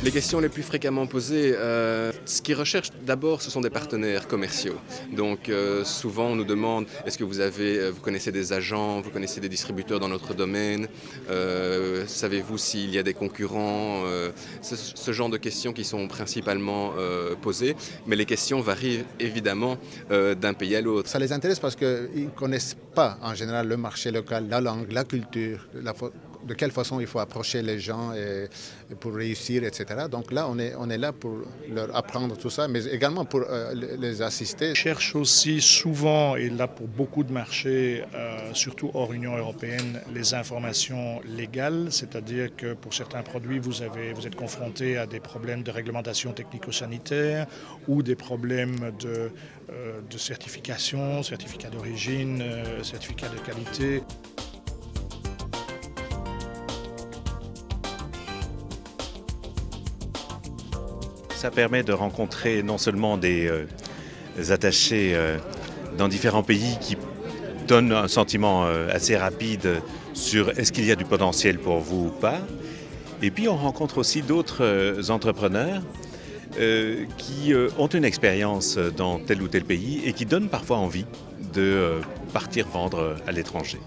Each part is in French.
Les questions les plus fréquemment posées, ce qu'ils recherchent d'abord, ce sont des partenaires commerciaux. Donc souvent on nous demande, est-ce que vous connaissez des agents, vous connaissez des distributeurs dans notre domaine, savez-vous s'il y a des concurrents, ce genre de questions qui sont principalement posées. Mais les questions varient évidemment d'un pays à l'autre. Ça les intéresse parce qu'ils ne connaissent pas en général le marché local, la langue, la culture, de quelle façon il faut approcher les gens pour réussir, etc. Donc là, on est là pour leur apprendre tout ça, mais également pour les assister. On cherche aussi souvent, et là pour beaucoup de marchés, surtout hors Union européenne, les informations légales, c'est-à-dire que pour certains produits, vous êtes confronté à des problèmes de réglementation technico-sanitaire ou des problèmes de certification, certificat d'origine, certificat de qualité. Ça permet de rencontrer non seulement des attachés dans différents pays qui donnent un sentiment assez rapide sur est-ce qu'il y a du potentiel pour vous ou pas. Et puis on rencontre aussi d'autres entrepreneurs qui ont une expérience dans tel ou tel pays et qui donnent parfois envie de partir vendre à l'étranger.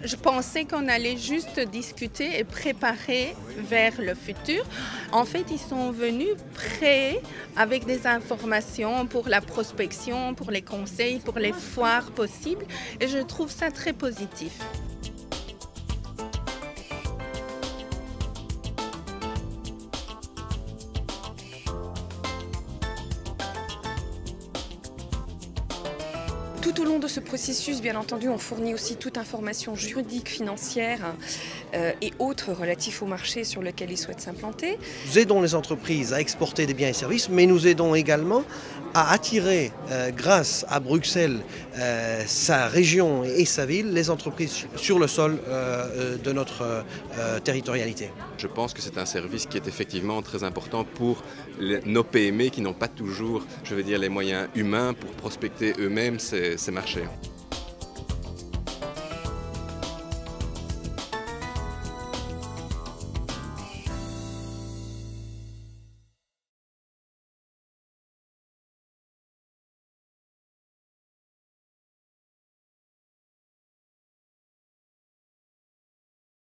Je pensais qu'on allait juste discuter et préparer vers le futur. En fait, ils sont venus prêts avec des informations pour la prospection, pour les conseils, pour les foires possibles. Et je trouve ça très positif. Tout au long de ce processus, bien entendu, on fournit aussi toute information juridique, financière et autres relatifs au marché sur lequel ils souhaitent s'implanter. Nous aidons les entreprises à exporter des biens et services, mais nous aidons également à attirer, grâce à Bruxelles, sa région et sa ville, les entreprises sur le sol de notre territorialité. Je pense que c'est un service qui est effectivement très important pour nos PME qui n'ont pas toujours, je veux dire, les moyens humains pour prospecter eux-mêmes ces marchés.